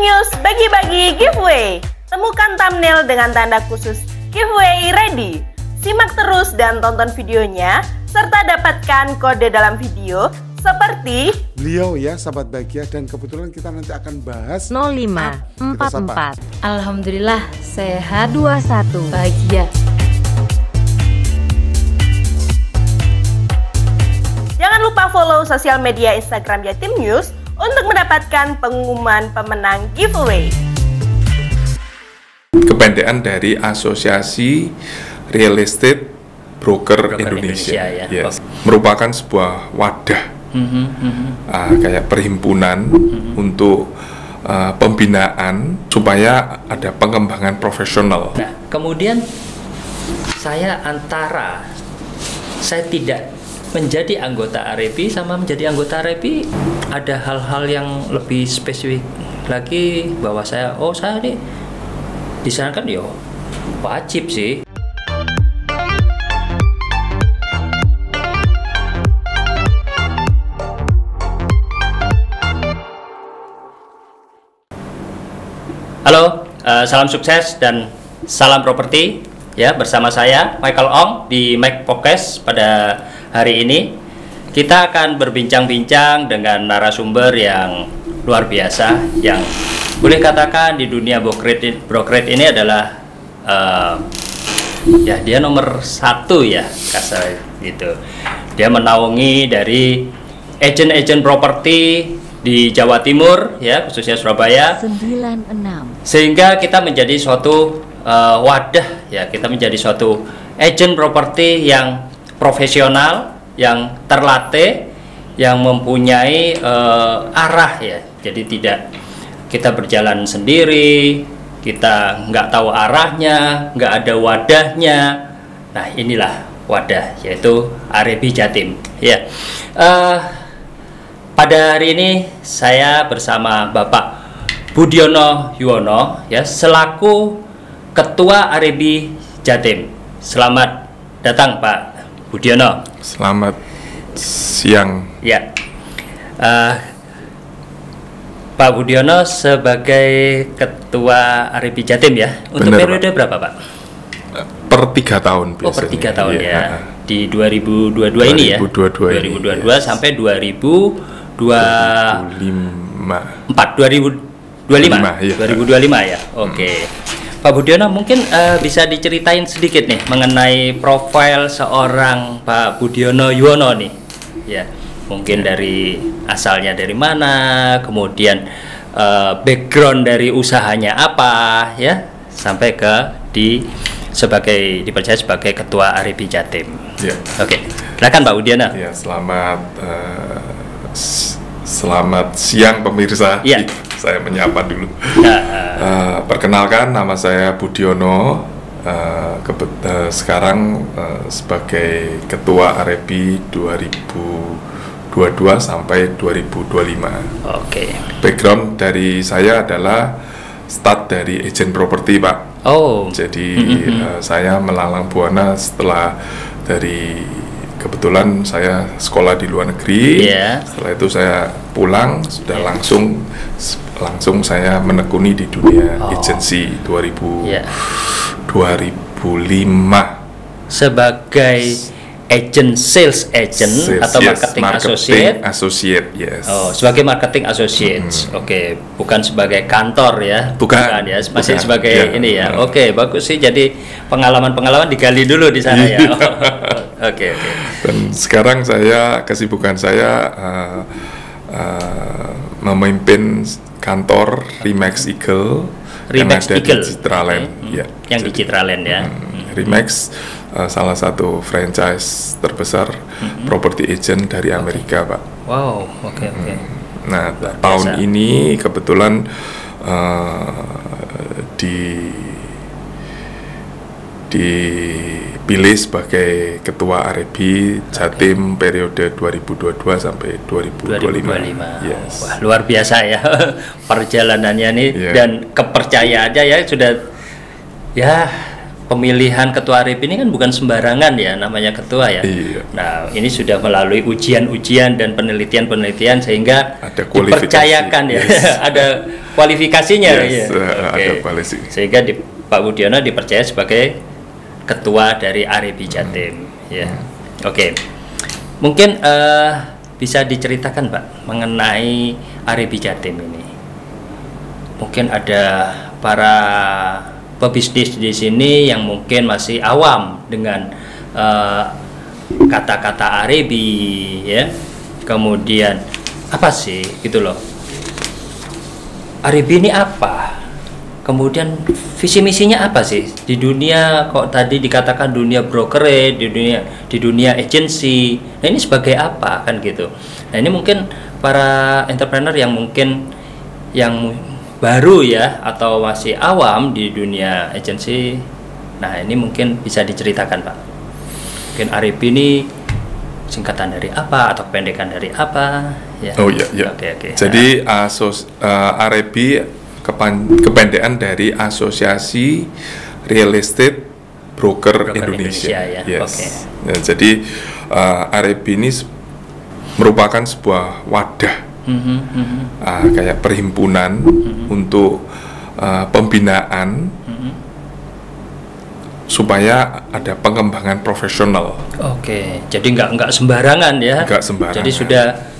News bagi-bagi giveaway. Temukan thumbnail dengan tanda khusus giveaway ready. Simak terus dan tonton videonya, serta dapatkan kode dalam video seperti beliau ya, sahabat bahagia. Dan kebetulan kita nanti akan bahas 0544. Alhamdulillah sehat, 21 bahagia. Jangan lupa follow sosial media Instagram Jatim News untuk mendapatkan pengumuman pemenang giveaway. Kependekan dari Asosiasi Real Estate Broker Indonesia ya. Yes. Merupakan sebuah wadah kayak perhimpunan untuk pembinaan supaya ada pengembangan profesional. Nah, kemudian saya tidak menjadi anggota AREPI sama menjadi anggota AREPI ada hal-hal yang lebih spesifik lagi, bahwa saya nih disarankan wajib sih. Halo, salam sukses dan salam properti ya, bersama saya Michael Ong di Mike Podcast. Pada hari ini kita akan berbincang-bincang dengan narasumber yang luar biasa, yang boleh katakan di dunia brokerage ini adalah ya dia nomor 1 ya, kasar gitu. Dia menaungi dari agen-agen properti di Jawa Timur ya, khususnya Surabaya 96. Sehingga kita menjadi suatu wadah ya, kita menjadi suatu agen properti yang profesional, yang terlatih, yang mempunyai arah ya. Jadi tidak kita berjalan sendiri, kita nggak tahu arahnya, nggak ada wadahnya. Nah, inilah wadah, yaitu AREPI Jatim ya. Pada hari ini saya bersama Bapak Budiono Yuwono ya, selaku Ketua AREPI Jatim. Selamat datang Pak Budiono. Selamat siang. Ya, Pak Budiono sebagai Ketua AREPI Jatim ya. Untuk Bener, periode Pak. berapa Pak? Per 3 tahun biasanya. Oh, per 3 tahun ya. ya. Di 2022 ini ya. 2022 2022 yes. sampai 2025. 2025 iya. 2025 ya. Oke. Pak Budiono, mungkin bisa diceritain sedikit nih mengenai profil seorang Pak Budiono Yuwono nih. Ya, mungkin dari asalnya dari mana, kemudian background dari usahanya apa ya, sampai ke dipercaya sebagai Ketua AREPI Jatim. Ya. Oke. Silakan Pak Budiono. Ya, selamat siang pemirsa. Ya. Saya menyapa dulu. Perkenalkan, nama saya Budiono. Sekarang sebagai Ketua AREPI 2022 sampai 2025. Oke. Background dari saya adalah start dari agen properti, Pak. Oh. Jadi saya melalang buana setelah dari kebetulan saya sekolah di luar negeri. Yeah. Setelah itu saya pulang, sudah langsung saya menekuni di dunia agensi 2005 sebagai sales agent atau marketing associate. Yes. Oh, sebagai marketing associate. Oke, bukan sebagai kantor ya. Bukan ya, masih bukan. sebagai Ya. ini ya. Oke, bagus sih. Jadi pengalaman digali dulu di sana ya. Oke. Dan sekarang kesibukan saya memimpin kantor Remax Eagle yang ada di Citraland. Ya. Yang di Citraland ya. Remax salah satu franchise terbesar property agent dari Amerika, Pak. Wow, oke. Nah, tahun ini kebetulan dipilih sebagai Ketua AREPI Jatim periode 2022 sampai 2025. Yes. Wah, luar biasa ya perjalanannya nih. Yeah. Dan kepercayaannya ya sudah ya. Pemilihan ketua AREPI ini kan bukan sembarangan ya, namanya ketua ya. Iya. Nah, ini sudah melalui ujian-ujian dan penelitian-penelitian sehingga ada dipercayakan ya. Yes. Ada kualifikasinya. Yes, ya. ada kualifikasi. Sehingga Pak Budiono dipercaya sebagai ketua dari Arebi Jatim. Ya. Oke. Mungkin bisa diceritakan Pak mengenai Arebi Jatim ini. Mungkin ada para pebisnis di sini yang mungkin masih awam dengan kata-kata Arebi, ya. Kemudian apa sih gitu loh? Arebi ini apa? Kemudian visi misinya apa sih di dunia, kok tadi dikatakan dunia brokerage, di dunia agency. Nah, ini sebagai apa kan gitu. Nah, ini mungkin para entrepreneur yang mungkin yang baru ya atau masih awam di dunia agency. Nah, ini mungkin bisa diceritakan Pak. Mungkin Arebi ini singkatan dari apa atau pendekan dari apa ya. Oh iya. Oke. Jadi Arebi kependekan dari Asosiasi Real Estate Broker Indonesia. Ya. Yes. Okay. Ya, jadi Arebi ini merupakan sebuah wadah kayak perhimpunan untuk pembinaan supaya ada pengembangan profesional. Oke, jadi nggak sembarangan ya. Nggak sembarangan. Jadi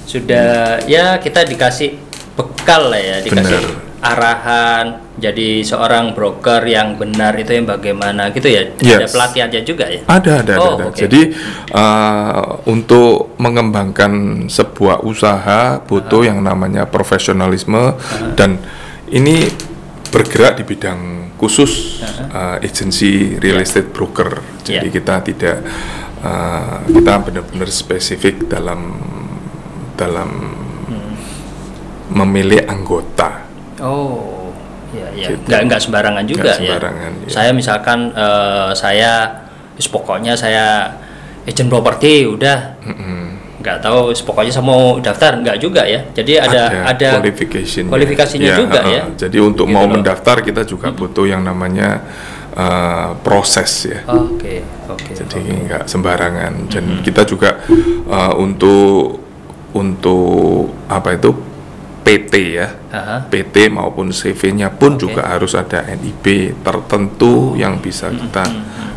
sudah ya kita dikasih bekal lah ya, dikasih arahan. Jadi seorang broker yang benar itu yang bagaimana gitu ya. Ada pelatihannya juga ya. Ada. Okay. Jadi untuk mengembangkan sebuah usaha butuh yang namanya profesionalisme dan ini bergerak di bidang khusus agency real estate broker. Jadi kita tidak kita benar-benar spesifik dalam memilih anggota. Oh, ya. Gitu. Nggak sembarangan juga sembarangan, ya. Saya misalkan pokoknya saya agent properti udah. Nggak tahu pokoknya saya mau daftar, nggak juga ya. Jadi ada kualifikasinya juga ya. Jadi untuk gitu mau mendaftar kita juga butuh yang namanya proses ya. Oke. Jadi nggak sembarangan dan kita juga untuk apa itu PT ya. PT maupun CV-nya pun juga harus ada NIB tertentu yang bisa kita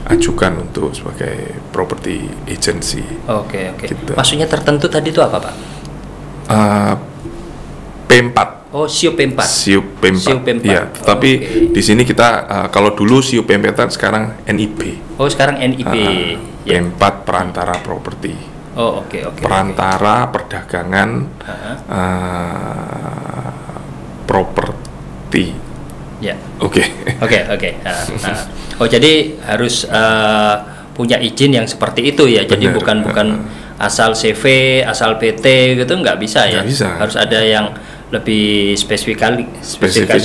ajukan untuk sebagai property agency. Oke. Gitu. Maksudnya tertentu tadi itu apa Pak? P4. Oh, SIUP P4. SIUP P4. Iya, tapi di sini kita kalau dulu SIUP P4 sekarang NIB. Oh, sekarang NIB. P4 perantara properti. Oh, oke. Perantara perdagangan properti. Ya. Oke. Oh, jadi harus punya izin yang seperti itu ya. Jadi bukan asal CV, asal PT gitu nggak bisa ya. Bisa. Harus ada yang lebih spesifikasi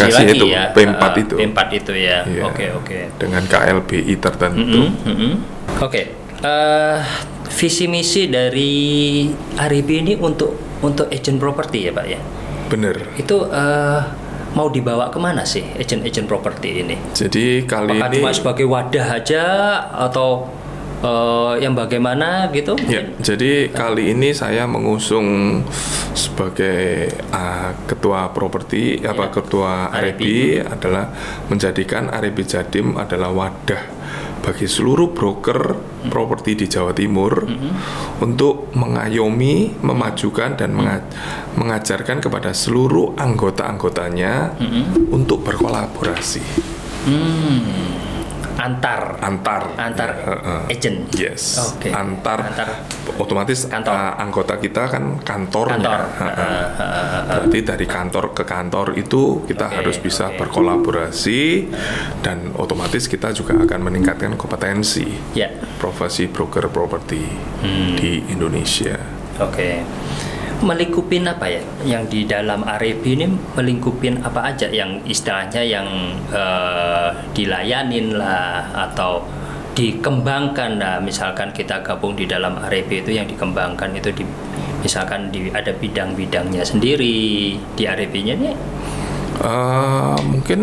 lagi itu, ya. P4 itu. P4 itu ya. Iya. Oke. Dengan KLBI tertentu. Oke. Visi misi dari Arebi ini untuk agent properti ya Pak ya. Bener. Itu mau dibawa kemana sih agent properti ini? Jadi kali apakah ini cuma sebagai wadah aja atau yang bagaimana gitu? Ya, jadi kali ini saya mengusung sebagai ketua properti ketua Arebi adalah menjadikan Arebi Jatim adalah wadah bagi seluruh broker properti di Jawa Timur untuk mengayomi, memajukan dan mengajarkan kepada seluruh anggota-anggotanya untuk berkolaborasi. Antar agent. Yes. Okay. Antar otomatis anggota kita kan kantornya. Berarti dari kantor ke kantor itu kita harus bisa berkolaborasi dan otomatis kita juga akan meningkatkan kompetensi profesi broker properti di Indonesia. Oke. Melingkupin apa ya yang di dalam Arebi ini, melingkupin apa aja yang istilahnya yang dilayanin lah atau dikembangkan lah. Misalkan kita gabung di dalam Arebi itu yang dikembangkan itu misalkan ada bidang-bidangnya sendiri di Arebinya nih. Mungkin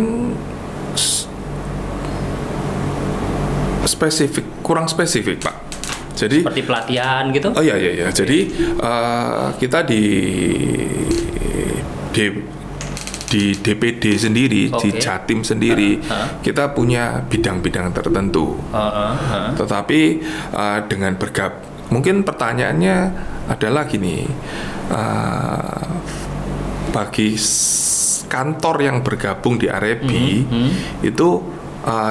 kurang spesifik Pak. Jadi seperti pelatihan gitu. Oh iya. Jadi kita di di DPD sendiri, di Jatim sendiri, kita punya bidang-bidang tertentu. Tetapi dengan mungkin pertanyaannya adalah gini, bagi kantor yang bergabung di Arebi itu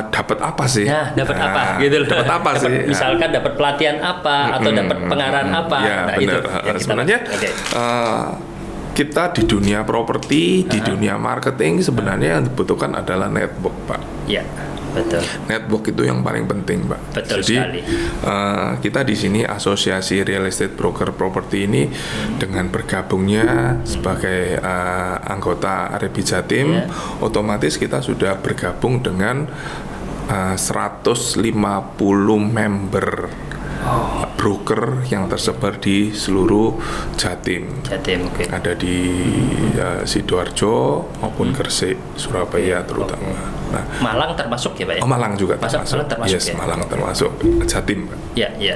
dapat apa sih? Nah, dapat apa gitu loh. Dapat apa sih? Misalkan dapat pelatihan apa atau dapat pengarahan apa. Ya, nah, benar. Itu Sebenarnya kita di dunia properti, di dunia marketing sebenarnya yang dibutuhkan adalah network, Pak. Ya, betul. Network itu yang paling penting, Pak. Betul. Jadi sekali. kita di sini Asosiasi Real Estate Broker Property ini dengan bergabungnya sebagai anggota Arebi Jatim, otomatis kita sudah bergabung dengan 150 member broker yang tersebar di seluruh Jatim. Okay. Ada di Sidoarjo maupun Gresik, Surabaya terutama. Nah, Malang termasuk ya, Pak ya? Malang juga termasuk. Malang termasuk Yes, ya? Malang termasuk Jatim, Pak.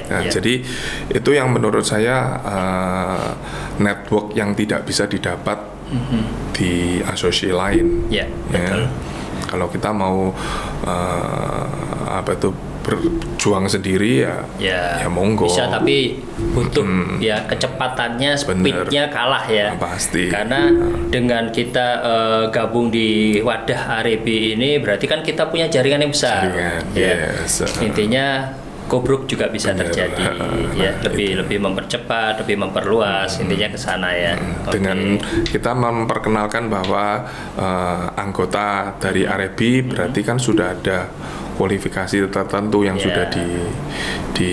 Nah, Jadi itu yang menurut saya network yang tidak bisa didapat di asosiasi lain. Betul. Kalau kita mau berjuang sendiri ya monggo. Bisa, tapi butuh ya kecepatannya, speednya kalah ya. Pasti. Karena dengan kita gabung di wadah Arebi ini berarti kan kita punya jaringan yang besar. Intinya kobruk juga bisa terjadi ya, lebih mempercepat, lebih memperluas, intinya ke sana ya. Dengan kita memperkenalkan bahwa anggota dari Arebi berarti kan sudah ada kualifikasi tertentu yang sudah di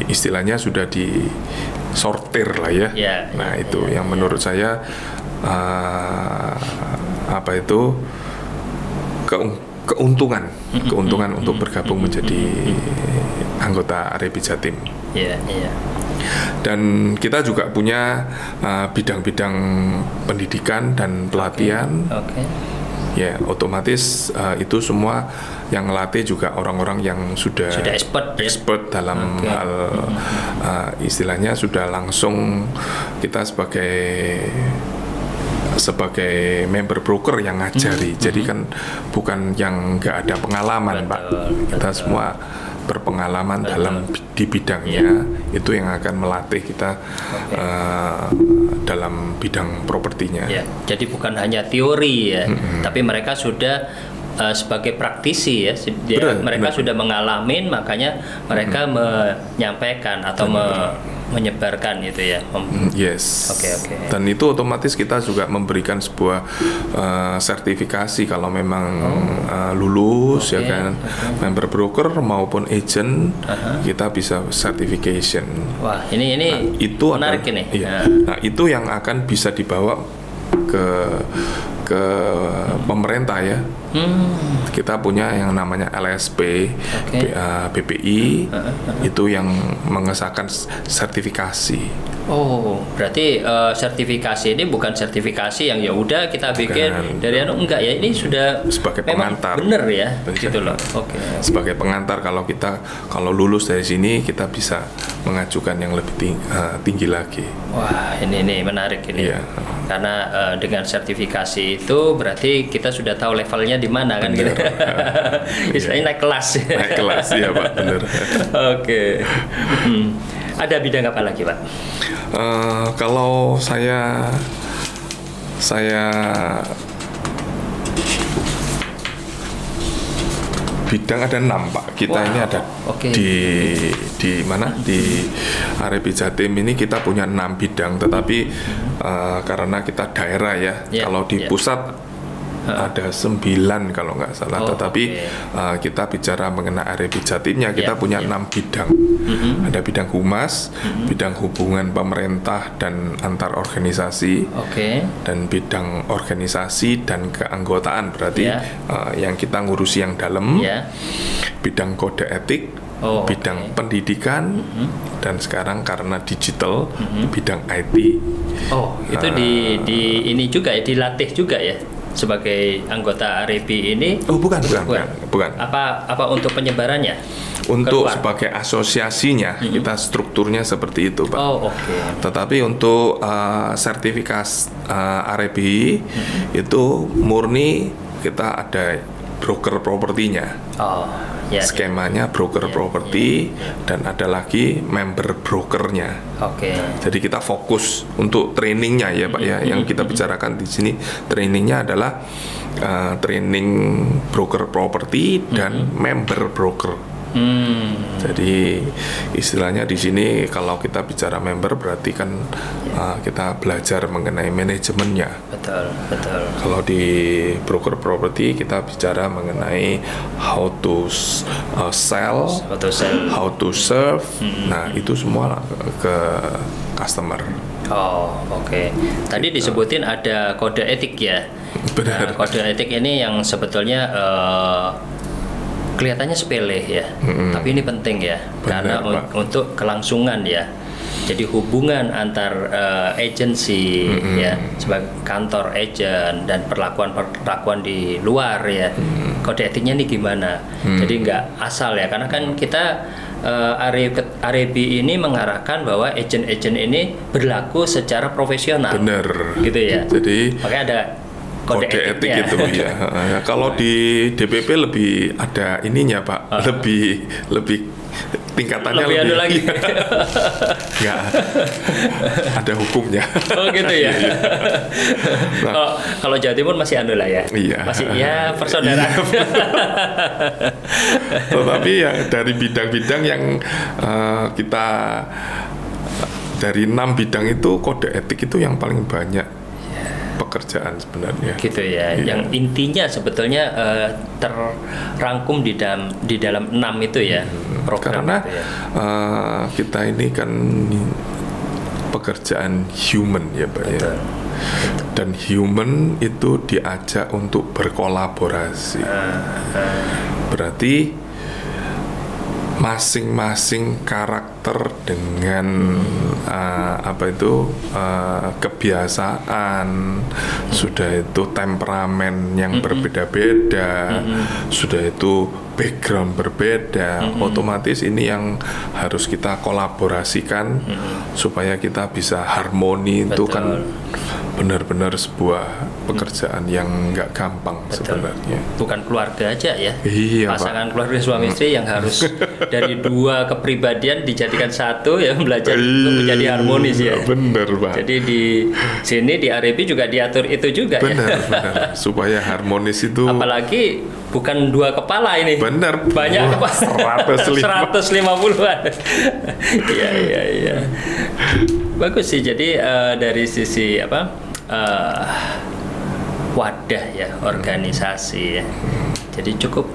istilahnya sudah disortir lah ya. Nah, itu yang menurut saya keuntungan untuk bergabung menjadi anggota Arebi Jatim. Dan kita juga punya bidang-bidang pendidikan dan pelatihan. Ya, otomatis itu semua yang ngelatih juga orang-orang yang sudah expert dalam hal istilahnya sudah langsung kita sebagai member broker yang ngajari. Jadi kan bukan yang nggak ada pengalaman, Pak. Kita semua berpengalaman di bidangnya, itu yang akan melatih kita dalam bidang propertinya. Jadi bukan hanya teori ya, tapi mereka sudah sebagai praktisi ya, mereka sudah mengalami, makanya mereka menyampaikan atau menyebarkan itu ya. Dan itu otomatis kita juga memberikan sebuah sertifikasi kalau memang lulus ya kan, member broker maupun agent, kita bisa certification. Wah, ini itu menarik ini. Nah, itu yang akan bisa dibawa ke pemerintah ya. Kita punya yang namanya LSP, BPI, itu yang mengesahkan sertifikasi. Oh, berarti sertifikasi ini bukan sertifikasi yang ya udah kita bikin dari enggak ya, ini sudah sebagai pengantar. Bener ya, gitu loh. Sebagai pengantar, kalau lulus dari sini kita bisa mengajukan yang lebih tinggi lagi. Wah, ini menarik ini. Karena dengan sertifikasi itu berarti kita sudah tahu levelnya di mana kan gitu. Istilahnya naik kelas. Naik kelas ya, Pak, bener. Ada bidang apa lagi, Pak? Kalau saya bidang ada 6, Pak. Kita ini ada di mana di Arebi Jatim ini kita punya 6 bidang, tetapi karena kita daerah ya, kalau di pusat ada 9 kalau nggak salah, tetapi kita bicara mengenai Arebi Jatimnya, kita punya 6 bidang. Ada bidang humas, bidang hubungan pemerintah dan antar organisasi, dan bidang organisasi dan keanggotaan, berarti yang kita ngurusi yang dalam, bidang kode etik, bidang pendidikan, dan sekarang karena digital, bidang IT. Itu di ini juga ya, dilatih juga ya. sebagai anggota REBI ini? Oh, bukan. Apa untuk penyebarannya? Untuk Keluar? sebagai asosiasinya, kita strukturnya seperti itu, Pak. Oh, oke. Tetapi untuk sertifikasi REBI itu murni kita ada broker propertinya. Oh, ya. Skemanya broker properti dan ada lagi member brokernya. Oke. Jadi kita fokus untuk trainingnya ya Pak ya. Yang kita bicarakan di sini trainingnya adalah training broker properti dan member broker. Jadi istilahnya di sini kalau kita bicara member berarti kan kita belajar mengenai manajemennya. Betul. Kalau di broker property kita bicara mengenai how to sell, how to serve. Nah, itu semua ke customer. Oh, oke. Tadi disebutin ada kode etik ya. Benar. Nah, kode etik ini yang sebetulnya kelihatannya sepele ya, tapi ini penting ya. Benar, karena untuk kelangsungan ya. Jadi hubungan antar agensi ya, sebagai kantor agent dan perlakuan di luar ya. Kode etiknya ini gimana? Jadi nggak asal ya, karena kan kita REBI ini mengarahkan bahwa agent-agent ini berlaku secara profesional. Benar. Gitu ya. Jadi makanya ada kode etik itu ya. Kalau di DPP lebih ada ininya Pak, lebih tingkatannya lebih anu lagi. Nggak ada hukumnya. Oh gitu ya. Kalau Jawa Timur masih anu lah ya. Iya. Masih ya persaudaraan. Tetapi ya dari bidang-bidang yang kita dari 6 bidang itu kode etik itu yang paling banyak pekerjaan sebenarnya. Gitu ya. Iya. Yang intinya sebetulnya terrangkum di dalam 6 itu ya. Program Karena itu ya. Kita ini kan pekerjaan human ya Pak ya. Dan human itu diajak untuk berkolaborasi. Berarti masing-masing karakter dengan kebiasaan, sudah itu temperamen yang berbeda-beda, sudah itu background berbeda, otomatis ini yang harus kita kolaborasikan supaya kita bisa harmoni. Itu kan benar-benar sebuah pekerjaan yang nggak gampang sebenarnya. Bukan keluarga aja ya. Iya, pasangan Pak. Keluarga suami istri yang harus dari dua kepribadian dijadikan satu ya, belajar untuk menjadi harmonis ya. Benar Pak. Jadi di sini di REBI juga diatur itu juga benar, ya. Benar. Supaya harmonis itu. Apalagi bukan dua kepala ini. Benar. Banyak kepala. 150-an. Iya. Bagus sih. Jadi dari sisi wadah ya, organisasi ya. Jadi cukup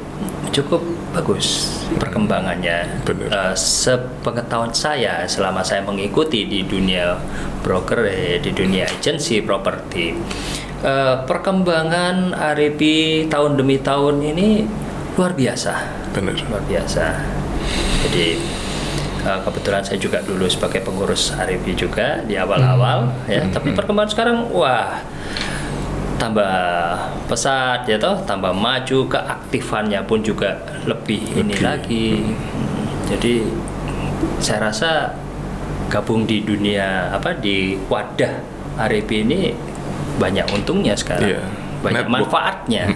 bagus perkembangannya. Sepengetahuan saya selama saya mengikuti di dunia broker, di dunia agensi properti, perkembangan REBI tahun demi tahun ini luar biasa. Benar. Luar biasa. Jadi kebetulan saya juga dulu sebagai pengurus REBI juga di awal-awal ya. Tapi perkembangan sekarang wah, tambah pesat ya toh, tambah maju, keaktifannya pun juga lebih ini lagi. Jadi saya rasa gabung di dunia di wadah REBI ini banyak untungnya sekarang. Iya. Banyak Network. Manfaatnya.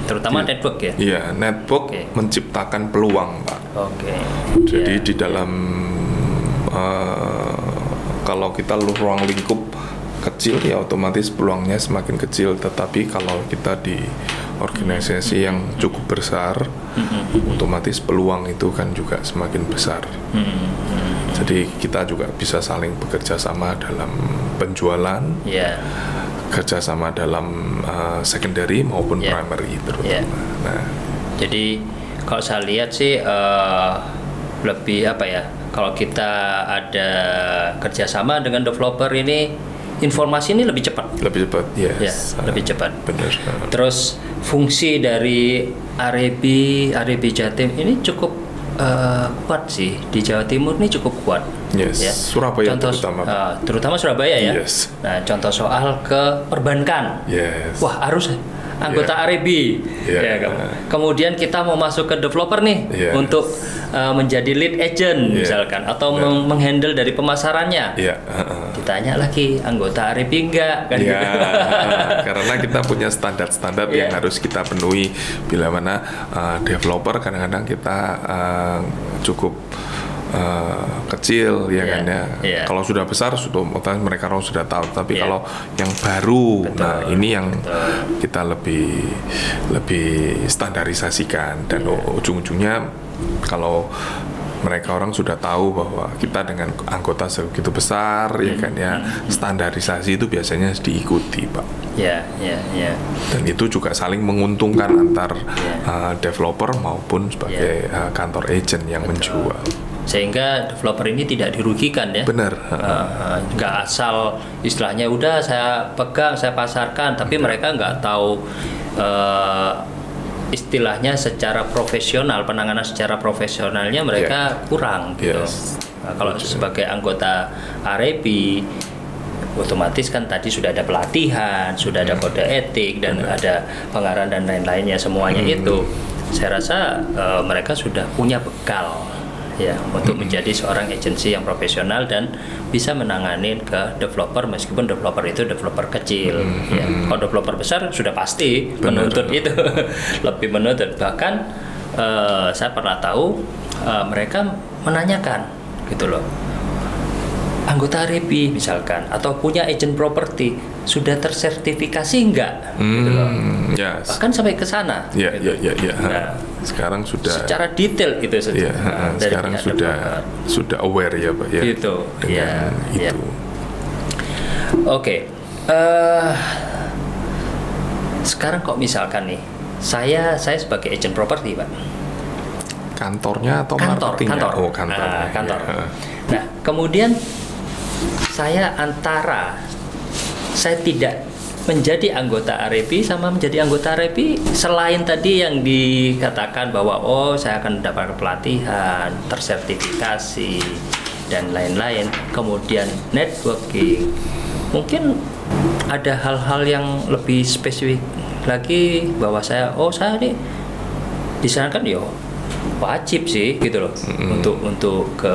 Terutama network ya. Iya, network menciptakan peluang Pak. Jadi di dalam kalau kita ruang lingkup kecil ya otomatis peluangnya semakin kecil, tetapi kalau kita di organisasi yang cukup besar otomatis peluang itu kan juga semakin besar. Jadi kita juga bisa saling bekerja sama dalam penjualan, kerjasama dalam secondary maupun primary terutama. Nah, jadi kalau saya lihat sih lebih kalau kita ada kerjasama dengan developer ini, informasi ini lebih cepat. Lebih cepat, yes. Lebih cepat. Benar. Terus fungsi dari REBI Jatim ini cukup kuat sih, di Jawa Timur ini cukup kuat. Yes. Ya. Surabaya terutama Surabaya ya. Yes. Nah, contoh soal ke perbankan. Yes. Wah, harus anggota R&B, kemudian kita mau masuk ke developer nih untuk menjadi lead agent misalkan, atau menghandle dari pemasarannya. Ditanya lagi anggota R&B enggak kan? Karena kita punya standar-standar yang harus kita penuhi. Bila mana developer kadang-kadang kita cukup kecil ya kan ya. Kalau sudah besar mereka orang sudah tahu, tapi kalau yang baru, nah ini yang kita lebih standarisasikan, dan ujung-ujungnya kalau mereka orang sudah tahu bahwa kita dengan anggota segitu besar ya kan ya, standarisasi itu biasanya diikuti, Pak. Dan itu juga saling menguntungkan antar developer maupun sebagai kantor agent yang menjual. Sehingga developer ini tidak dirugikan ya. Benar. Nggak asal istilahnya udah saya pegang, saya pasarkan, tapi mereka nggak tahu istilahnya secara profesional, penanganan secara profesionalnya mereka kurang gitu. Nah, kalau sebagai anggota R&B otomatis kan tadi sudah ada pelatihan, sudah ada kode etik, dan ada pengarahan dan lain-lainnya, semuanya itu saya rasa mereka sudah punya bekal ya untuk menjadi seorang agensi yang profesional dan bisa menangani ke developer, meskipun developer itu developer kecil ya. Kalau developer besar sudah pasti menuntut itu lebih menuntut. Bahkan saya pernah tahu mereka menanyakan gitu loh, anggota R&B misalkan atau punya agent property sudah tersertifikasi enggak gitu loh. Bahkan sampai ke sana gitu. Nah, sekarang sudah secara detail gitu saja. Sekarang sudah aware ya Pak ya. Gitu. Itu. Oke. Sekarang kok misalkan nih saya sebagai agent property, Pak. Kantornya atau marketingnya? Kantor. Oh, kantornya. Kantor. Nah, kemudian saya tidak menjadi anggota R&B sama menjadi anggota R&B, selain tadi yang dikatakan bahwa saya akan mendapatkan pelatihan, tersertifikasi dan lain-lain, kemudian networking, mungkin ada hal-hal yang lebih spesifik lagi bahwa saya nih disarankan wajib sih gitu loh untuk ke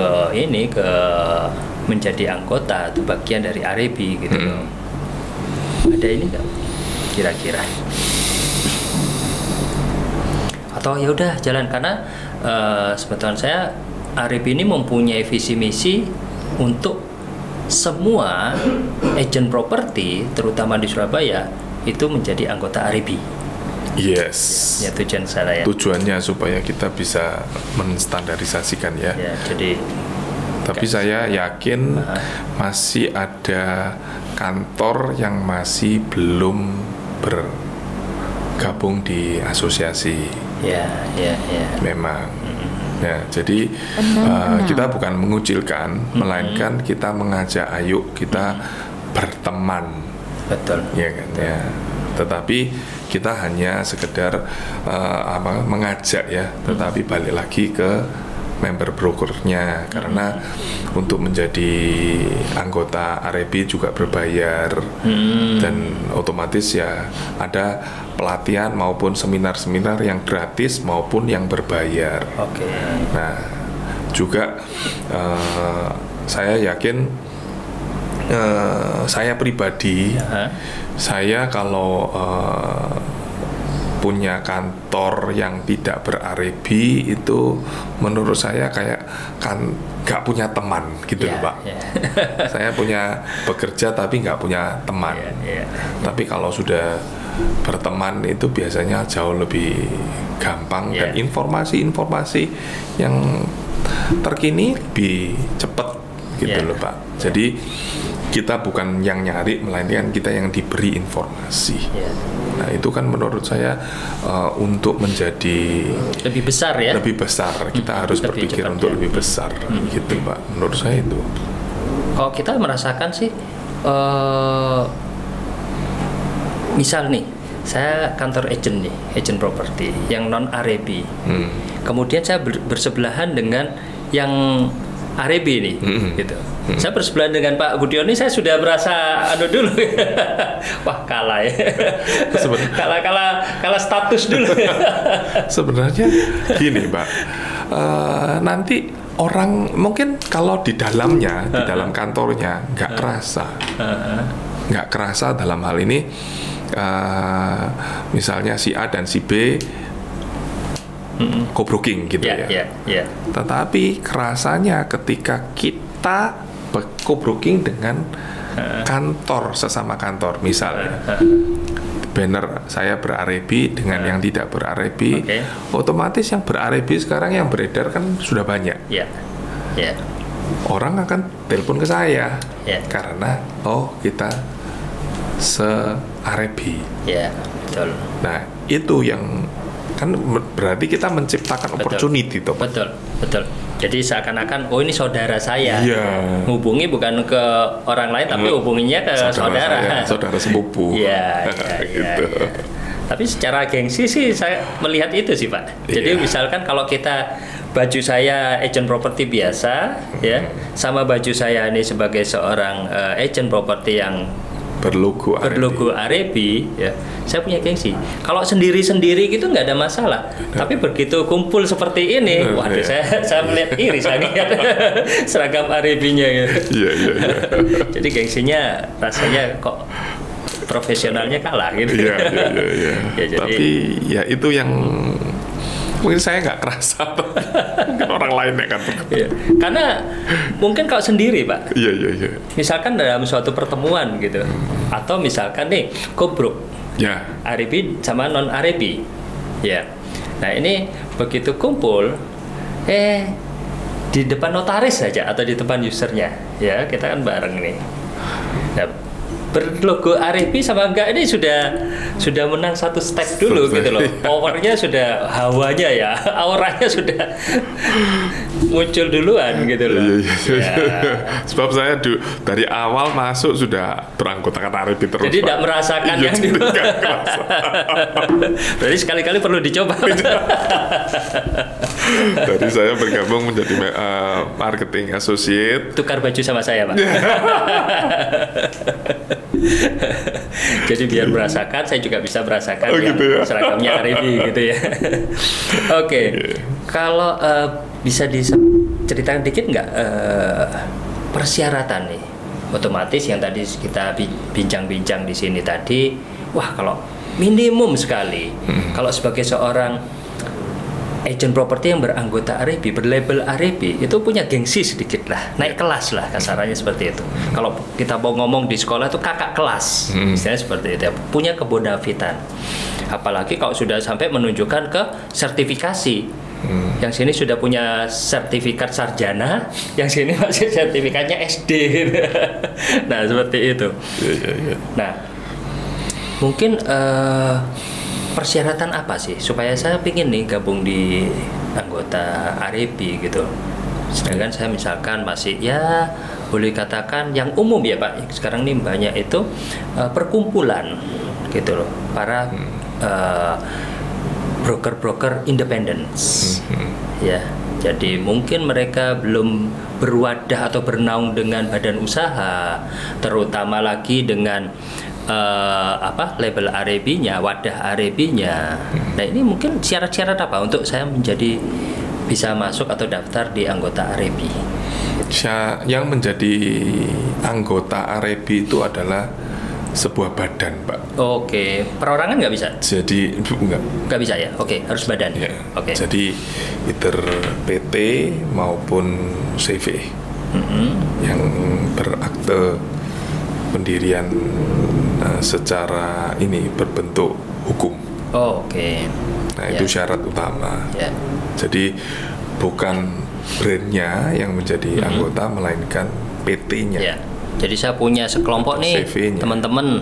menjadi anggota itu bagian dari R&B gitu loh. Ada ini nggak kira-kira? Atau ya udah jalan, karena sebetulnya saya R&B ini mempunyai visi misi untuk semua agent properti terutama di Surabaya itu menjadi anggota R&B. Yes. Ya tujuan saya. Tujuannya supaya kita bisa menstandarisasikan ya. Jadi tapi saya yakin masih ada kantor yang masih belum bergabung di asosiasi. Memang. Ya, jadi kita bukan mengucilkan, melainkan kita mengajak, ayo kita berteman. Betul. Ya kan ya. Tetapi kita hanya sekedar mengajak ya, tetapi balik lagi ke member brokernya, karena untuk menjadi anggota R&B juga berbayar dan otomatis ya ada pelatihan maupun seminar-seminar yang gratis maupun yang berbayar. Nah juga saya yakin saya pribadi saya kalau punya kantor yang tidak ber-R&B itu menurut saya kayak kan nggak punya teman gitu loh Pak. Saya punya bekerja tapi nggak punya teman. Tapi kalau sudah berteman itu biasanya jauh lebih gampang dan informasi-informasi yang terkini lebih cepat gitu loh Pak. Jadi kita bukan yang nyari, melainkan kita yang diberi informasi. Nah itu kan menurut saya untuk menjadi lebih besar ya. Lebih besar, kita harus berpikir untuk lebih besar, gitu Pak. Menurut saya itu. Kalau kita merasakan sih, misal nih, saya kantor agent nih, agent property yang non R&B. Kemudian saya bersebelahan dengan yang R&B nih, gitu. Saya bersebelahan dengan Pak Budiono, saya sudah merasa dulu. Wah, kalah ya. kalah status dulu. Sebenarnya gini, Pak. Nanti orang mungkin kalau di dalamnya, di dalam kantornya nggak kerasa dalam hal ini. Misalnya si A dan si B co-broking gitu ya. Tetapi kerasanya ketika kita co-broking dengan kantor, sesama kantor, misalnya banner saya ber-REB dengan yang tidak ber-REB, otomatis yang ber-REB sekarang yang beredar kan sudah banyak. Orang akan telepon ke saya karena kita se-REB. Betul. Nah, itu yang kan berarti kita menciptakan opportunity toh. Betul. Jadi seakan-akan ini saudara saya. Hubungi bukan ke orang lain tapi hubunginya ke saudara. Saudara sepupu. Gitu. Tapi secara gengsi sih saya melihat itu sih, Pak. Jadi misalkan kalau kita baju saya agent properti biasa sama baju saya ini sebagai seorang agent properti yang berlogo REB saya punya gengsi. Kalau sendiri-sendiri gitu nggak ada masalah. Tapi begitu kumpul seperti ini, waduh saya melihat iri saya lihat seragam REB-nya gitu. Jadi gengsinya rasanya kok profesionalnya kalah gitu. Jadi, tapi ya itu yang mungkin saya nggak kerasa, mungkin orang lain yang kan. Karena mungkin kalau sendiri, Pak. Misalkan dalam suatu pertemuan gitu, atau misalkan nih kobruk, REB sama non REB, Nah ini begitu kumpul, di depan notaris saja atau di depan usernya, kita kan bareng nih. Nah, berlogo REB sama enggak ini sudah menang satu step dulu gitu loh. Powernya sudah, hawanya auranya sudah muncul duluan gitu loh. Sebab saya dari awal masuk sudah beranggotakan REB terus. Jadi tidak merasakan yang Jadi sekali-kali perlu dicoba. Jadi saya bergabung menjadi marketing associate. Tukar baju sama saya, Pak. Jadi biar merasakan, saya juga bisa merasakan seragamnya REB gitu ya. Kalau bisa diceritakan dikit nggak persyaratan nih, otomatis yang tadi kita bincang-bincang di sini tadi, kalau minimum sekali, kalau sebagai seorang agent properti yang beranggota REB, berlabel REB, itu punya gengsi sedikit lah, naik kelas lah kasarannya seperti itu. Kalau kita mau ngomong di sekolah itu kakak kelas, istilahnya seperti itu, punya kebonafitan. Apalagi kalau sudah sampai menunjukkan ke sertifikasi. Yang sini sudah punya sertifikat sarjana, yang sini masih sertifikatnya SD. Nah seperti itu. Nah mungkin persyaratan apa sih supaya saya pingin nih gabung di anggota REB gitu, sedangkan saya misalkan masih boleh katakan yang umum ya Pak, sekarang nih banyak itu perkumpulan gitu loh, para broker-broker independence jadi mungkin mereka belum berwadah atau bernaung dengan badan usaha, terutama lagi dengan label REB-nya, wadah REB-nya. Nah ini mungkin syarat-syarat apa untuk saya menjadi bisa masuk atau daftar di anggota REB? Yang menjadi anggota REB itu adalah sebuah badan, Pak. Perorangan nggak bisa? Jadi nggak bisa ya? Harus badan. Jadi either PT maupun CV yang berakte pendirian secara berbentuk hukum. Nah itu syarat utama. Jadi bukan brandnya yang menjadi anggota, melainkan PT-nya. Jadi saya punya sekelompok nih teman-teman,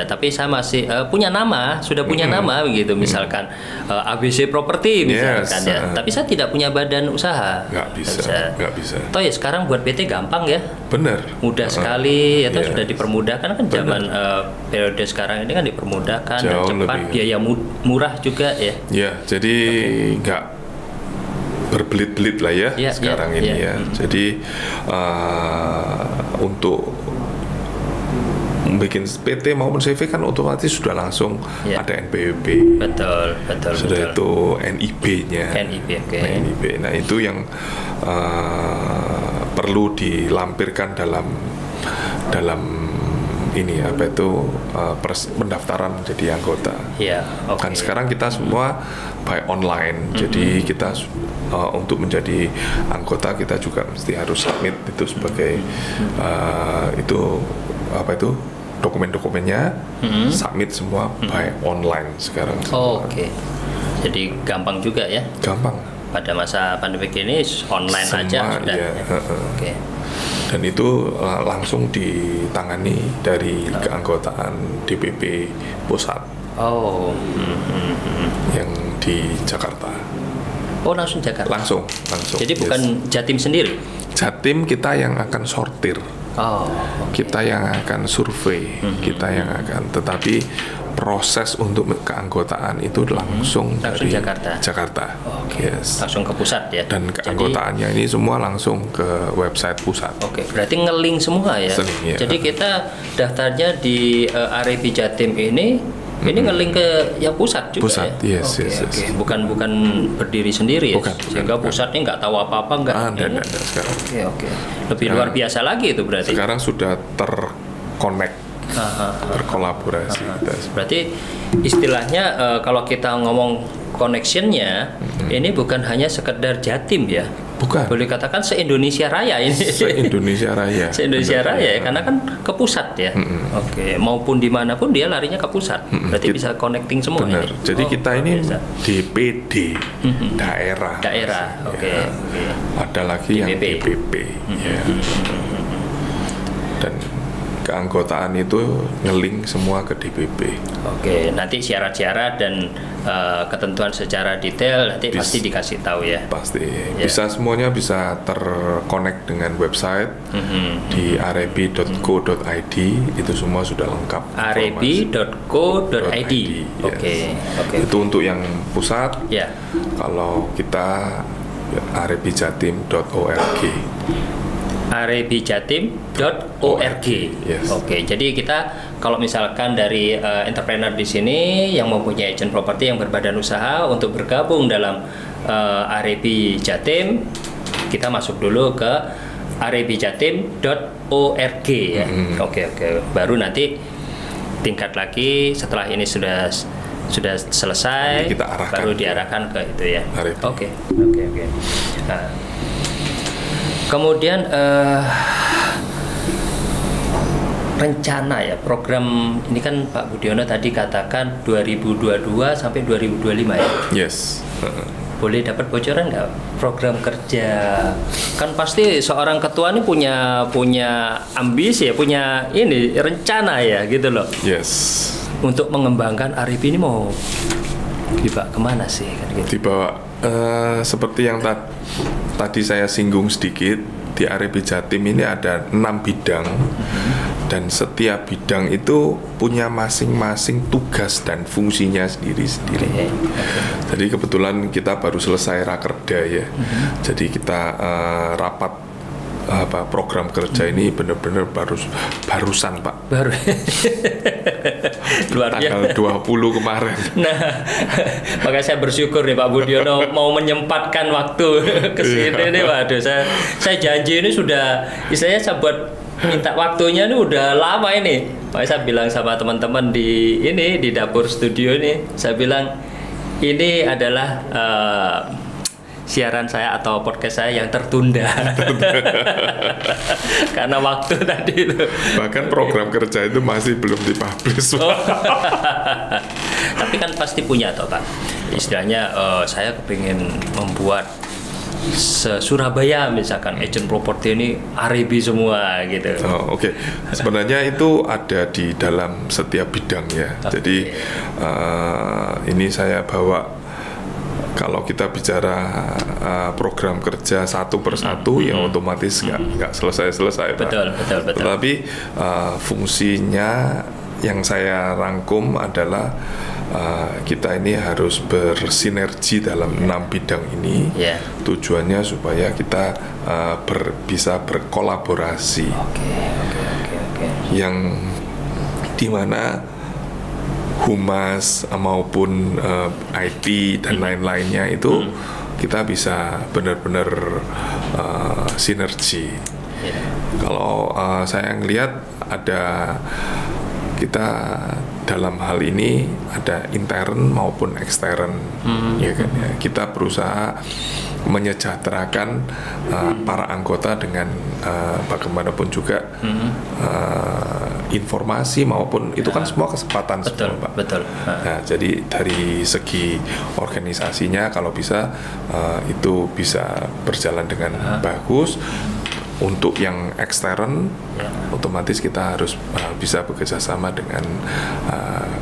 tapi saya masih punya nama, sudah punya nama begitu, misalkan ABC Property misalkan tapi saya tidak punya badan usaha. Nggak bisa. Toh sekarang buat PT gampang ya. Benar. Mudah sekali, sudah dipermudahkan kan zaman periode sekarang ini kan dipermudahkan dan cepat, biaya murah juga ya. Jadi nggak berbelit-belit lah ya sekarang ini ya. Jadi untuk bikin PT maupun CV kan otomatis sudah langsung ada NPWP. Betul. Sudah itu NIB-nya. NIB. Nah itu yang perlu dilampirkan dalam ini pendaftaran menjadi anggota. Kan sekarang kita semua by online. Jadi kita untuk menjadi anggota kita juga mesti harus submit itu sebagai dokumen-dokumennya, submit semua by online sekarang. Oke. Jadi gampang juga ya? Gampang. Pada masa pandemi ini online semua aja sudah. Oke. Dan itu langsung ditangani dari keanggotaan DPP pusat. Yang di Jakarta. Langsung Jakarta. Langsung. Jadi bukan Jatim sendiri. Jatim kita yang akan sortir. Kita yang akan survei, kita yang akan. Tetapi proses untuk keanggotaan itu langsung dari Jakarta. Langsung ke pusat ya. Dan keanggotaannya ini semua langsung ke website pusat. Berarti nge-link semua ya. Jadi kita daftarnya di RIP Jatim ini nge-link ke yang pusat juga ya. Bukan berdiri sendiri ya. Sehingga pusatnya nggak tahu apa-apa enggak sekarang. Lebih luar biasa lagi itu berarti. Sekarang sudah terconnect, berkolaborasi. Berarti istilahnya kalau kita ngomong connectionnya ini bukan hanya sekedar Jatim ya. Bukan. Boleh katakan se-Indonesia Raya ini. Se-Indonesia Raya. Se-Indonesia Raya ya, karena kan ke pusat ya. Maupun dimanapun dia larinya ke pusat. Berarti bisa connecting semua. Benar. Ini. Jadi kita ini DPD daerah. Ada lagi DPP. Yang DPP. Dan keanggotaan itu nge-link semua ke DPP. Nanti syarat-syarat dan ketentuan secara detail nanti pasti dikasih tahu ya. Pasti. Bisa semuanya bisa terkonek dengan website di rib.co.id, itu semua sudah lengkap. rib.co.id. Itu untuk yang pusat. Kalau kita ribjatim.org. ribjatim.org. Jadi kita kalau misalkan dari entrepreneur di sini yang mempunyai agent properti yang berbadan usaha untuk bergabung dalam RIP Jatim, kita masuk dulu ke ribjatim.org ya. Baru nanti tingkat lagi setelah ini sudah selesai, kita arahkan, baru diarahkan ke itu ya. Oke. Nah, kemudian rencana ya program ini kan Pak Budiono tadi katakan 2022 sampai 2025 ya. Yes. Boleh dapat bocoran nggak program kerja? Kan pasti seorang ketua ini punya ambisi ya, punya ini rencana ya gitu loh. Yes. Untuk mengembangkan RIP ini mau dibawa kemana sih? Kan gitu. Dibawa seperti yang tadi saya singgung sedikit, di RIP Jatim ini ada 6 bidang dan setiap bidang itu punya masing-masing tugas dan fungsinya sendiri-sendiri. Jadi kebetulan kita baru selesai rakerda ya. Jadi kita rapat program kerja ini benar-benar barusan Pak. Luar biasa. Tanggal 20 kemarin. Nah, makanya saya bersyukur nih Pak Budiono mau menyempatkan waktu ke sini nih. Waduh, saya janji ini sudah, istilahnya saya buat minta waktunya ini udah lama ini. Makanya saya bilang sama teman-teman di dapur studio ini, saya bilang ini adalah siaran saya atau podcast saya yang tertunda karena waktu tadi itu. Bahkan program kerja itu masih belum dipublish. Tapi kan pasti punya toh Pak. Istilahnya saya kepingin membuat Surabaya misalkan agent properti ini RIP semua gitu. Oke. Sebenarnya itu ada di dalam setiap bidang ya. Jadi ini saya bawa. Kalau kita bicara program kerja satu persatu ya otomatis nggak selesai. Betul. Tetapi fungsinya yang saya rangkum adalah kita ini harus bersinergi dalam 6 bidang ini. Tujuannya supaya kita bisa berkolaborasi. Yang dimana humas maupun IT dan lain-lainnya itu kita bisa benar-benar sinergi. Kalau saya ngelihat ada kita dalam hal ini ada intern maupun ekstern, ya kan ya. Kita berusaha menyejahterakan para anggota dengan bagaimanapun juga informasi maupun itu kan semua kesempatan semua, Pak. Betul. Nah, jadi dari segi organisasinya kalau bisa itu bisa berjalan dengan bagus. Untuk yang ekstern, otomatis kita harus bisa bekerja sama dengan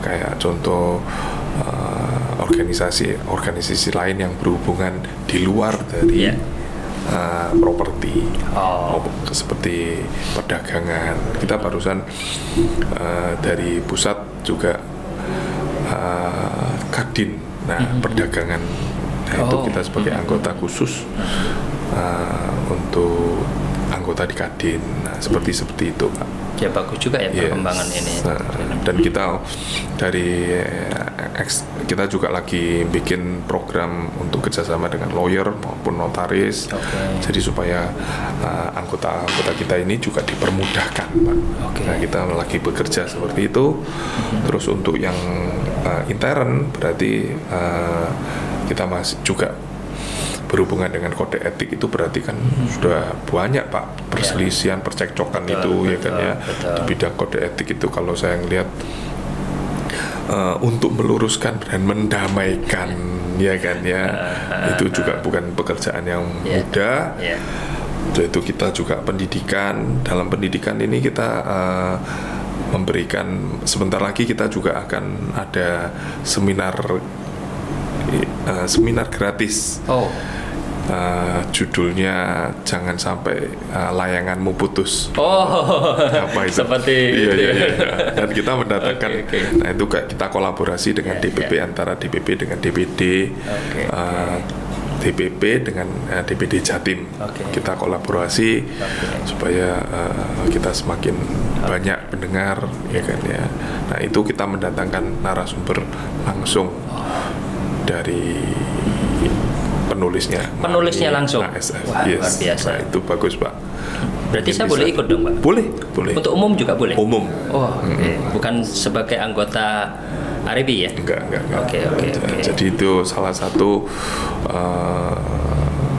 kayak contoh organisasi lain yang berhubungan di luar dari properti, seperti perdagangan. Kita barusan dari pusat juga Kadin, perdagangan. Nah, itu kita sebagai anggota khusus untuk anggota di Kadin. Nah, seperti itu, Pak. Ya bagus juga ya perkembangan ini. Dan kita dari kita juga lagi bikin program untuk kerjasama dengan lawyer maupun notaris. Jadi supaya anggota-anggota kita ini juga dipermudahkan, Pak. Nah, kita lagi bekerja seperti itu. Terus untuk yang intern berarti kita masih juga berhubungan dengan kode etik, itu berarti kan sudah banyak, Pak, perselisihan, percekcokan itu ya kan ya. Di bidang kode etik itu kalau saya ngelihat untuk meluruskan dan mendamaikan ya kan ya, itu juga bukan pekerjaan yang mudah. Itu kita juga pendidikan, dalam pendidikan ini kita memberikan, sebentar lagi kita juga akan ada seminar gratis. Judulnya jangan sampai layanganmu putus. Apa itu? Seperti iya. Dan kita mendatangkan nah itu kita kolaborasi dengan DPP, antara DPP dengan DPD, DPP dengan DPD Jatim. Kita kolaborasi supaya kita semakin banyak pendengar ya kan ya. Nah, itu kita mendatangkan narasumber langsung dari penulisnya langsung. ASF. Luar biasa. Nah, itu bagus, Pak. Berarti saya boleh ikut dong, Pak? Boleh. Untuk umum juga boleh? Umum. Bukan sebagai anggota Arebi ya? Enggak. Oke. Jadi itu salah satu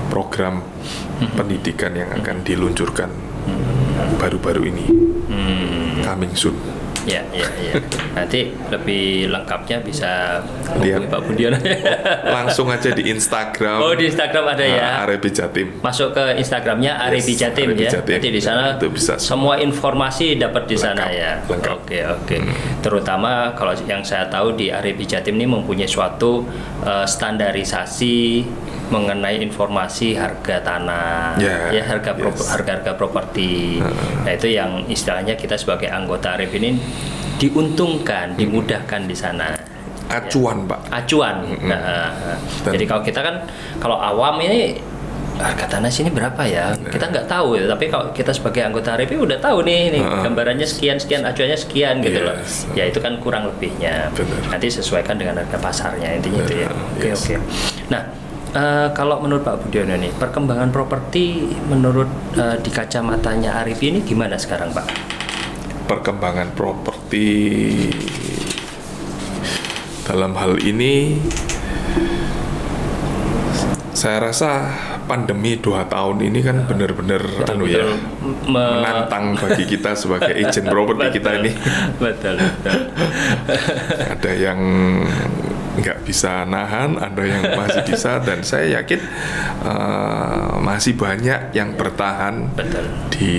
program pendidikan yang akan diluncurkan baru-baru ini. Coming soon. Ya. Nanti lebih lengkapnya bisa hubungi Pak Budiono. Langsung aja di Instagram. Di Instagram ada ya. Arebi Jatim. Masuk ke Instagramnya Arebi Jatim ya. Nanti di sana bisa semua informasi dapat di sana ya. Lengkap. Oke. Terutama kalau yang saya tahu di Arebi Jatim ini mempunyai suatu standarisasi mengenai informasi harga tanah, harga properti. Nah, itu yang istilahnya kita sebagai anggota Arif ini diuntungkan, dimudahkan di sana. Acuan, Pak. Acuan. Jadi kalau kita kan, kalau awam ini harga tanah sini berapa ya? Kita nggak tahu ya. Tapi kalau kita sebagai anggota Arif udah tahu nih gambarannya sekian, acuannya sekian gitu loh. Ya itu kan kurang lebihnya. Nanti sesuaikan dengan harga pasarnya, intinya itu ya. Oke. Nah, kalau menurut Pak Budiono nih, perkembangan properti menurut di kacamatanya Arif ini gimana sekarang, Pak? Perkembangan properti dalam hal ini, saya rasa pandemi 2 tahun ini kan benar-benar menantang bagi kita sebagai agent properti kita ini. Betul. Ada yang nggak bisa nahan, ada yang masih bisa, dan saya yakin masih banyak yang bertahan di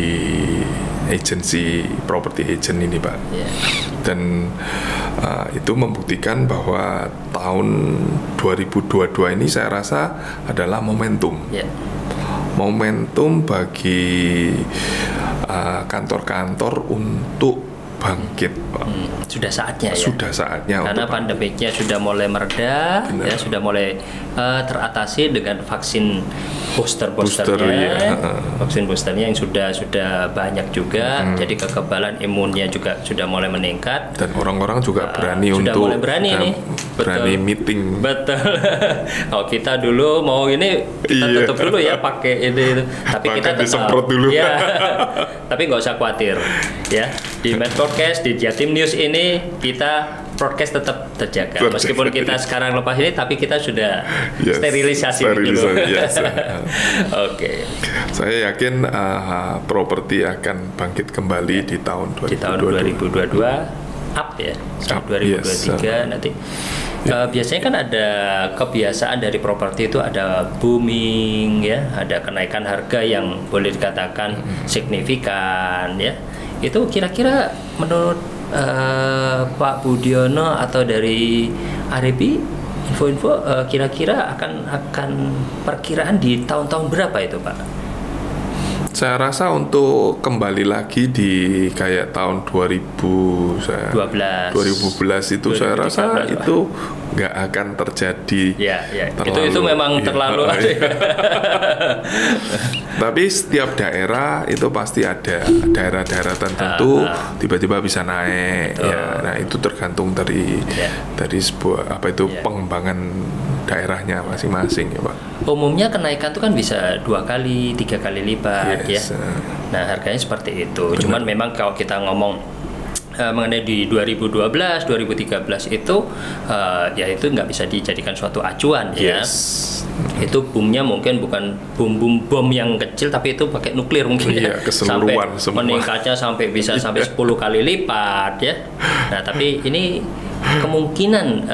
agensi property agent ini, Pak. Dan itu membuktikan bahwa tahun 2022 ini saya rasa adalah momentum bagi kantor-kantor untuk bangkit, Pak. Sudah saatnya ya. Sudah saatnya. Karena pandemiknya sudah mulai mereda, ya sudah mulai teratasi dengan vaksin boosternya, vaksin boosternya yang sudah banyak juga. Jadi kekebalan imunnya juga sudah mulai meningkat. Dan orang-orang juga berani sudah untuk mulai berani nih. berani meeting. Betul. Kalau kita dulu mau ini kita tutup dulu ya pakai itu. Tapi Bahkan kita tetap disemprot dulu. Ya. Tapi nggak usah khawatir ya. Di Med Podcast, di Jatim News ini kita broadcast tetap terjaga. Meskipun kita sekarang lepas ini, tapi kita sudah sterilisasi dulu. Yes. Oke. Saya yakin properti akan bangkit kembali di tahun 2022 up ya, sampai 2023 nanti. Biasanya kan ada kebiasaan dari properti itu ada booming ya, ada kenaikan harga yang boleh dikatakan signifikan ya. Itu kira-kira menurut Pak Budiono atau dari Arebi info-info kira-kira akan perkiraan di tahun-tahun berapa itu, Pak? Saya rasa untuk kembali lagi di kayak tahun 2012 itu 2013, saya rasa Pak. itu nggak akan terjadi. Ya. Itu memang terlalu. Tapi setiap daerah itu pasti ada daerah-daerah tertentu tiba-tiba bisa naik. Ya, nah itu tergantung dari sebuah pengembangan daerahnya masing-masing ya, Pak. Umumnya kenaikan itu kan bisa 2 kali, 3 kali lipat ya. Nah harganya seperti itu. Benar. Cuman memang kalau kita ngomong mengenai di 2012, 2013 itu ya itu nggak bisa dijadikan suatu acuan ya. Itu boomnya mungkin bukan bom yang kecil, tapi itu pakai nuklir mungkin ya. Keseluruhan sampai semua. meningkatnya sampai 10 kali lipat ya. Nah tapi ini kemungkinan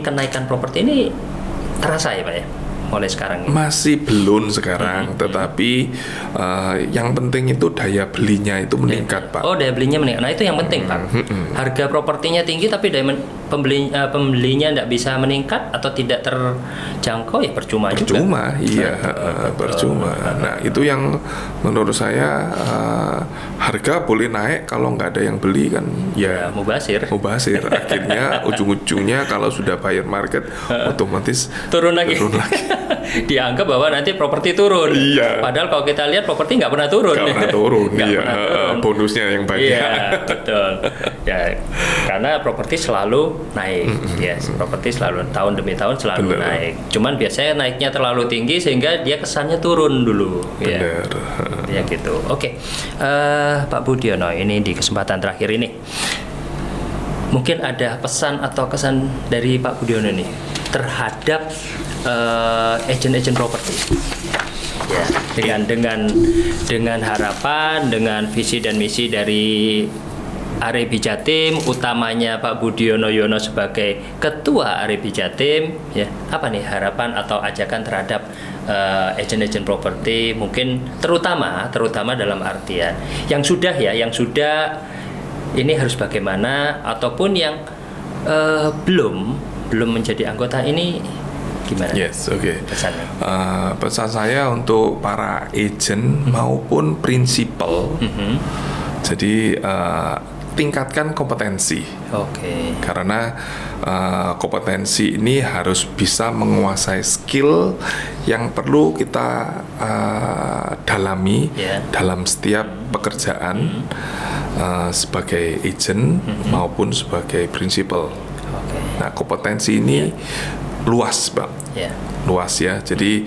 kenaikan properti ini terasa ya Pak ya, mulai sekarang ini. Masih belum sekarang, tetapi yang penting itu daya belinya itu meningkat, Pak. Oh, daya belinya meningkat. Nah, itu yang penting, Pak. Harga propertinya tinggi tapi daya pembelinya tidak bisa meningkat atau tidak terjangkau, ya percuma juga. Percuma. Nah, itu yang menurut saya harga boleh naik kalau nggak ada yang beli kan, ya mubazir. Akhirnya ujung-ujungnya kalau sudah buyer market otomatis turun lagi. Dianggap bahwa nanti properti turun. Padahal kalau kita lihat properti nggak pernah turun. Bonusnya yang banyak. Iya, betul. Ya, karena properti selalu naik. Ya, properti selalu tahun demi tahun selalu naik. Cuman biasanya naiknya terlalu tinggi sehingga dia kesannya turun dulu. Benar. Ya gitu. Oke. Pak Budiono, ini di kesempatan terakhir ini mungkin ada pesan atau kesan dari Pak Budiono nih terhadap agent properti ya, dengan harapan, dengan visi dan misi dari Arebi Jatim, utamanya Pak Budiono Yono sebagai Ketua Arebi Jatim ya, apa nih harapan atau ajakan terhadap agent properti, mungkin terutama dalam artian yang sudah ini harus bagaimana, ataupun yang belum menjadi anggota ini gimana? Pesannya. Pesan saya untuk para agent maupun prinsipal, jadi tingkatkan kompetensi. Karena kompetensi ini harus bisa menguasai skill yang perlu kita dalami dalam setiap pekerjaan sebagai agent maupun sebagai prinsipal. Nah, kompetensi ini luas, Bang. Luas ya. Jadi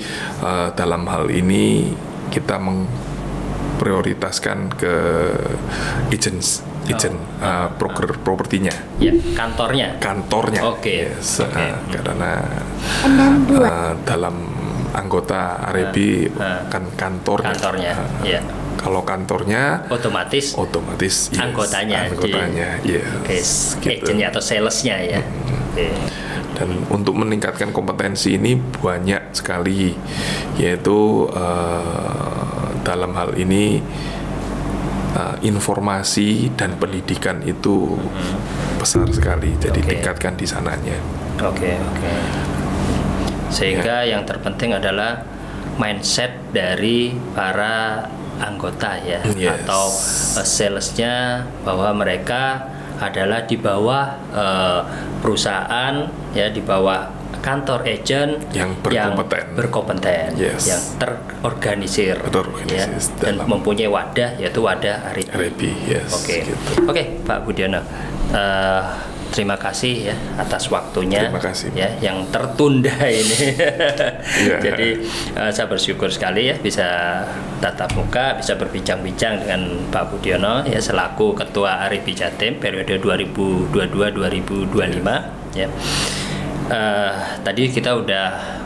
dalam hal ini kita memprioritaskan ke agent broker propertinya. Kantornya. Karena dalam anggota Arebi kan kantornya. Kalau kantornya otomatis anggotanya agentnya atau salesnya ya. Dan untuk meningkatkan kompetensi ini banyak sekali, yaitu dalam hal ini informasi dan pendidikan itu besar sekali, jadi tingkatkan di sananya. Sehingga yang terpenting adalah mindset dari para anggota ya, Yes. atau salesnya bahwa mereka adalah di bawah perusahaan ya, di bawah kantor agent yang berkompeten. Yes. yang terorganisir, ya, dan mempunyai wadah, yaitu wadah Arebi. Yes. Oke, Pak Budiono, terima kasih ya atas waktunya. Terima kasih, ya, yang tertunda ini. Yeah. Jadi saya bersyukur sekali ya bisa tatap muka, bisa berbincang-bincang dengan Pak Budiono ya selaku Ketua Arebi Jatim periode 2022-2025 ya. Tadi kita udah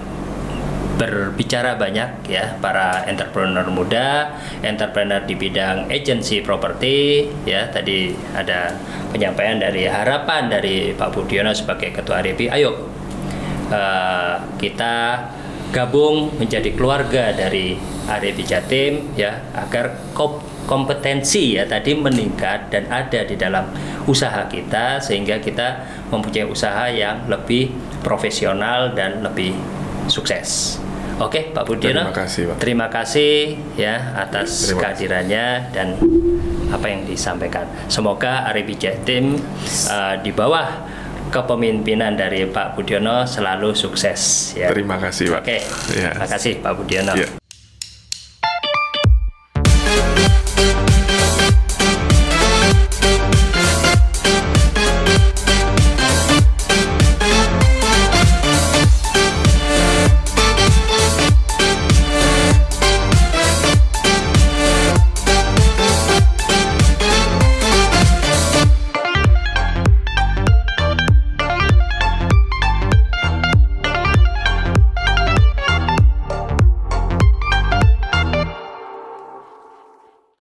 berbicara banyak ya, para entrepreneur muda, entrepreneur di bidang agency properti ya. Tadi ada penyampaian dari harapan dari Pak Budiono sebagai Ketua Arebi. Ayo kita gabung menjadi keluarga dari Arebi Jatim ya, agar kompetensi ya tadi meningkat dan ada di dalam usaha kita, sehingga kita mempunyai usaha yang lebih profesional dan lebih sukses. Oke, Pak Budiono. Terima kasih, Pak. Terima kasih ya atas kehadirannya dan apa yang disampaikan. Semoga Arebi Jatim di bawah kepemimpinan dari Pak Budiono selalu sukses ya. Terima kasih, Pak. Oke. Yes. Terima kasih Pak Budiono. Yeah.